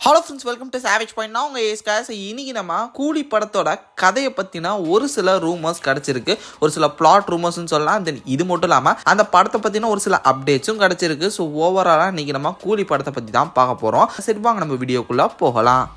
Hello friends, welcome to savage point. நான் உங்கள் ஏஸ்காஸ். இன்னைக்கு நம்ம கூலி படத்தோட கதையை பற்றினா ஒரு சில ரூமர்ஸ் கிடச்சிருக்கு, ஒரு சில பிளாட் ரூமர்ஸ்னு சொல்லலாம். தென் இது மட்டும் இல்லாமல் அந்த படத்தை பற்றின ஒரு சில அப்டேட்ஸும் கிடச்சிருக்கு. ஸோ ஓவராலாக இன்றைக்கி நம்ம கூலி படத்தை பற்றி தான் பார்க்க போகிறோம். சரி வாங்க நம்ம வீடியோக்குள்ளே போகலாம்.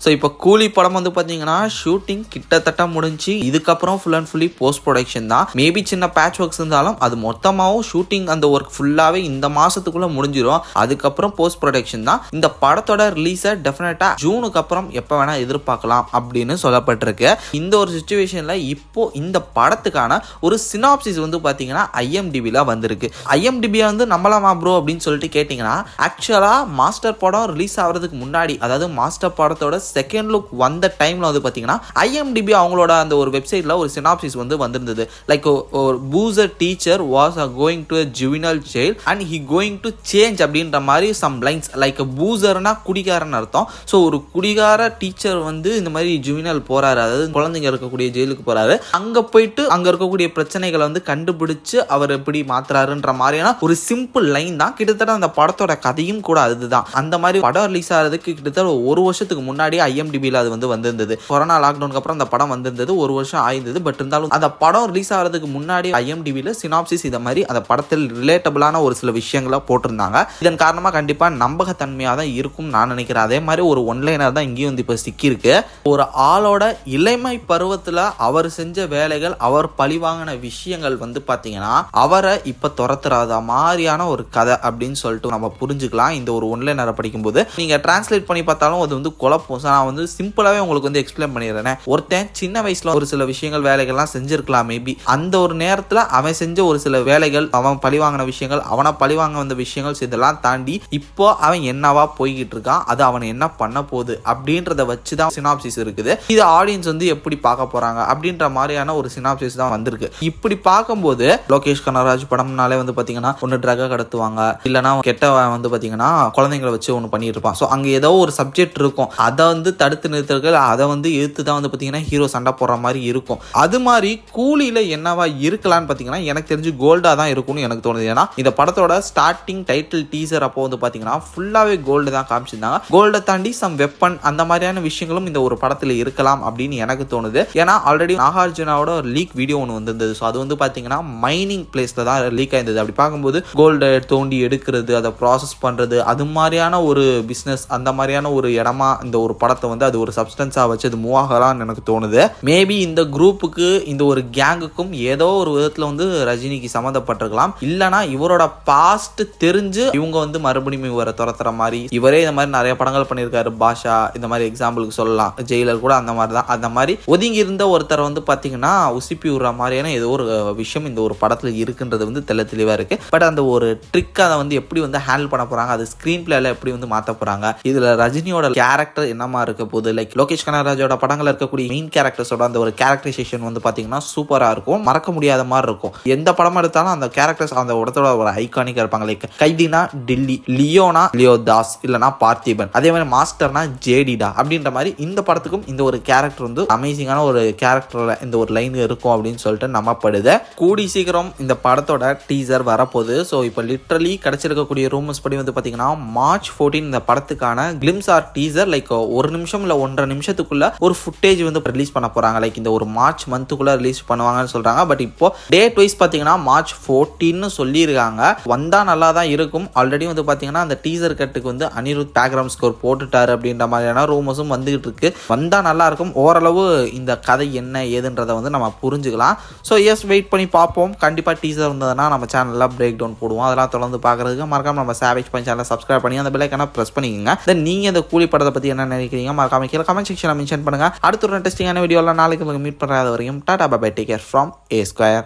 ஸோ இப்போ கூலி படம் வந்து பார்த்தீங்கன்னா ஷூட்டிங் கிட்டத்தட்ட முடிஞ்சு, இதுக்கப்புறம் full and fully post production தான். மேபி சின்ன பேட்ச் ஒர்க்ஸ் இருந்தாலும் அது மொத்தமாகவும் ஷூட்டிங் அந்த ஒர்க் ஃபுல்லாகவே இந்த மாதத்துக்குள்ளே முடிஞ்சிடும். அதுக்கப்புறம் போஸ்ட் ப்ரொடக்ஷன் தான். இந்த படத்தோட ரிலீஸை டெஃபினட்டாக ஜூனுக்கு அப்புறம் எப்போ வேணால் எதிர்பார்க்கலாம் அப்படின்னு சொல்லப்பட்டிருக்கு. இந்த ஒரு சுச்சுவேஷனில் இப்போ இந்த படத்துக்கான ஒரு சினாப்சிஸ் வந்து பார்த்தீங்கன்னா IMDbல வந்திருக்கு. IMDbயை வந்து நம்பலாமா ப்ரோ அப்படின்னு சொல்லிட்டு கேட்டிங்கன்னா, ஆக்சுவலாக மாஸ்டர் படம் ரிலீஸ் ஆகிறதுக்கு முன்னாடி, அதாவது மாஸ்டர் படத்தோட செகண்ட் லுக் வந்த டைம்ல வந்து பாத்தீங்கன்னா IMDb அவங்களோட அந்த ஒரு வெப்சைட்ல ஒரு சினாப்சிஸ் வந்து வந்திருந்தது. லைக் ஒரு poser teacher was going to juvenile jail and he going to change அப்படின்ற மாதிரி சம் லைன்ஸ். லைக் பூசர்னா குடிகாரன் அர்த்தம். ஸோ ஒரு குடிகார டீச்சர் வந்து இந்த மாதிரி ஜுவினல் போறாரு, அதாவது குழந்தைங்க இருக்கக்கூடிய ஜெயிலுக்கு போறாரு. அங்க போயிட்டு அங்க இருக்கக்கூடிய பிரச்சனைகளை வந்து கண்டுபிடிச்சு அவர் எப்படி மாத்துறாருன்ற மாதிரியான ஒரு சிம்பிள் லைன் தான். கிட்டத்தட்ட அந்த படத்தோட கதையும் கூட அதுதான். அந்த மாதிரி படம் ரிலீஸ் ஆகிறதுக்கு கிட்டத்தட்ட ஒரு வருஷத்துக்கு முன்னாடி IMDbல அது வந்து வந்திருந்தது. கொரோனா லாக்டவுனுக்கு அப்புறம் அந்த படம் வந்திருந்தது, ஒரு வருஷம் ஆயிருந்தது. பட் இருந்தாலும் அந்த படம் ரிலீஸ் ஆகிறதுக்கு முன்னாடி IMDbல சினாப்சிஸ் இத மாதிரி அந்த படத்தில் ரிலேட்டபிளான ஒரு சில விஷயங்களை போட்டிருந்தாங்க. இதன் காரணமா கண்டிப்பா நம்பகத்தன்மையாக தான் இருக்கும் நான் நினைக்கிறேன். அதே மாதிரி ஒரு ஒன்லைனர் தான் இங்கேயும் வந்து இப்போ சிக்கியிருக்கு. ஒரு ஆளோட இளமை பருவத்தில் அவர் செஞ்ச வேலைகள், அவர் பழிவாங்கின விஷயங்கள் வந்து பார்த்தீங்கன்னா அவரை இப்போ துரத்துறாத மாதிரியான ஒரு கதை அப்படின்னு சொல்லிட்டு நம்ம புரிஞ்சுக்கலாம். இந்த ஒரு ஒன்லைனரை படிக்கும்போது நீங்க டிரான்ஸ்லேட் பண்ணி பார்த்தாலும் அது வந்து குழப்பம். நான் வந்து சிம்பிளாவே உங்களுக்கு வந்து எக்ஸ்பிளைன் பண்ணிடுறேன். ஒருத்தன் சின்ன வயசுல ஒரு சில விஷயங்கள் வேலைகள்லாம் செஞ்சிருக்கலாம். மேபி அந்த ஒரு நேரத்துல அவன் செஞ்ச ஒரு சில வேலைகள், அவன் பழிவாங்கின விஷயங்கள், அவனை பழிவாங்க வந்த விஷயங்கள் இதெல்லாம் தாண்டி இப்போ அவன் என்னவா போய்கிட்டு இருக்கான், அது அவனை என்ன பண்ண போகுது அப்படின்றத வச்சுதான் சினாப்சிஸ் இருக்குது. இது ஆடியன்ஸ் வந்து எப்படி பார்க்க போறாங்க அப்படின்ற மாதிரியான ஒரு சினாப்சிஸ் தான் வந்திருக்கு. இப்படி பார்க்கும்போது லோகேஷ் கனகராஜ் படம்னாலே வந்து பாத்தீங்கன்னா ஒன்னு ட்ரக கடத்துவாங்க, இல்லைன்னா கெட்டவன் வந்து பாத்தீங்கன்னா குழந்தைங்களை வச்சு ஒன்று பண்ணிட்டு இருப்பான். ஸோ அங்க ஏதோ ஒரு சப்ஜெக்ட் இருக்கும், அதை வந்து தடுத்து நிறுத்தர்கள், அதை வந்து எதிர்த்து தான் வந்து பார்த்தீங்கன்னா ஹீரோ சண்டை போடுற மாதிரி இருக்கும். அது மாதிரி கூலியில் என்னவா இருக்கலான்னு பார்த்தீங்கன்னா எனக்கு தெரிஞ்சு கோல்டாக தான் இருக்கும்னு எனக்கு தோணுது. ஏன்னா இந்த படத்தோட ஸ்டார்டிங் டைட்டில் டீசர் அப்போ வந்து பார்த்தீங்கன்னா ஃபுல்லாகவே கோல்டு தான் காமிச்சிருந்தாங்க. கோல்டை தாண்டி சம் வெப்பன் அந்த மாதிரியான விஷயங்களும் இந்த ஒரு படத்தில் இருக்கலாம் அப்படின்னு எனக்கு தோணுது. ஏன்னா ஆல்ரெடி நாகார்ஜுனாவோட ஒரு லீக் வீடியோ ஒன்று வந்திருந்தது. ஸோ அது வந்து பார்த்தீங்கன்னா மைனிங் பிளேஸில் தான் லீக் ஆயிருந்தது. அப்படி பார்க்கும்போது கோல்டை தோண்டி எடுக்கிறது, அதை ப்ராசஸ் பண்ணுறது, அது மாதிரியான ஒரு பிஸ்னஸ், அந்த மாதிரியான ஒரு இடமா இந்த ஒரு படத்தை வந்து அது ஒரு சப்ஸ்டன்ஸா வச்சு அது மூவ் ஆகலாம்னு எனக்கு தோணுது. மேபி இந்த குரூப்புக்கு, இந்த ஒரு கேங்குக்கும் ஏதோ ஒரு விதத்துல வந்து ரஜினிக்கு சம்மந்தப்பட்டிருக்கலாம். இல்லனா இவரோட பாஸ்ட் தெரிஞ்சு இவங்க வந்து மறுபடியும் இவரை துரத்துற மாதிரி, இவரே இந்த மாதிரி நிறைய படங்கள் பண்ணியிருக்காரு. பாஷா இந்த மாதிரி எக்ஸாம்பிளுக்கு சொல்லலாம், ஜெயிலர் கூட அந்த மாதிரி தான். அந்த மாதிரி ஒதுங்கி இருந்த ஒருத்தர் வந்து பாத்தீங்கன்னா உசிப்பி விடுற மாதிரியான ஏதோ ஒரு விஷயம் இந்த ஒரு படத்துல இருக்குன்றது வந்து தெளிவா இருக்கு. பட் அந்த ஒரு ட்ரிக் அதை வந்து எப்படி வந்து ஹேண்டில் பண்ண போறாங்க, அது ஸ்கிரீன் பிளேல எப்படி வந்து மாத்த போறாங்க, இதுல ரஜினியோட கேரக்டர் என்னமா இருக்க போது, லைக் லோகேஷ் கனகராஜோட படங்கள்ல இருக்கக்கூடிய மெயின் கேரக்டர்ஸோட அந்த ஒரு கேரக்டரைசேஷன் வந்து பாத்தீங்கன்னா சூப்பரா இருக்கும், மறக்க முடியாத மாதிரி இருக்கும். எந்த படம் எடுத்தாலும் அந்த கேரக்டர்ஸ் அந்த இடத்தோட ஒரு ஐகானிக்கா இருப்பாங்க. லைக் கைதினா டில்லி, லியோனா லியோ தாஸ், இல்லனா பார்த்திபன், அதே மாதிரி மாஸ்டர்னா ஜேடிடா அப்படின்ற மாதிரி இந்த படத்துக்கும் இந்த ஒரு கேரக்டர் வந்து அமேசிங்கான ஒரு கேரக்டர்ல இந்த ஒரு லைன் இருக்கும் அப்படின்னு சொல்லிட்டு நம்பப்படுது. கூடி சீக்கிரம் இந்த படத்தோட டீசர் வரப்போகுது. ஸோ இப்போ லிட்டரலி கிடைச்சிருக்கக்கூடிய ரூமர்ஸ் படி வந்து பாத்தீங்கன்னா March 14 இந்த படத்துக்கான கிளிம்ஸ் ஆர் டீசர், லைக் ஒரு நிமிஷம் இல்ல 1.5 நிமிஷத்துக்குள்ள ஒரு ஃபுட்டேஜ் வந்து ரிலீஸ் பண்ண போறாங்க. லைக் இந்த ஒரு மார்ச் மந்த்துக்குள்ள ரிலீஸ் பண்ணுவாங்கன்னு சொல்றாங்க. பட் இப்போ டேட் வைஸ் பாத்தீங்கன்னா March 14 சொல்லியிருக்காங்க. வந்தா நல்லா தான் இருக்கும். ஆல்ரெடி வந்து பாத்தீங்கன்னா அந்த டீசர் கட்டுக்கு வந்து அனிருத் பேக்ரவுண்ட் ஸ்கோர் போட்டுட்டாரு அப்படின்ற மாதிரியான ரூமர்ஸும் வந்துகிட்டு இருக்கு. வந்தா நல்லா இருக்கும். ஓரளவு இந்த கதை என்ன ஏதுன்றதை வந்து நம்ம புரிஞ்சுக்கலாம். ஸோ எஸ், வெயிட் பண்ணி பார்ப்போம். கண்டிப்பா டீசர் வந்ததுன்னா நம்ம சேனல்ல பிரேக் டவுன் போடுவோம். அதெல்லாம் தொடர்ந்து பார்க்கறதுக்கு மறக்காம நம்ம சாவேஜ் பாயிண்ட் சேனலை சப்ஸ்கிரைப் பண்ணி அந்த பெல் ஐகானை பிரஸ் பண்ணிக்கங்க. தென் நீங்க இந்த கூலி படத்தை பத்தி என்ன நினைக்கிறீங்க மறக்காம கீழே கமெண்ட் செக்ஷன்ல மென்ஷன் பண்ணுங்க. அடுத்த ஒரு இன்ட்ரெஸ்டிங்கான வீடியோல நாளைக்கு மீட் பண்றாத வரைக்கும் tata bye bye, take care from A Square.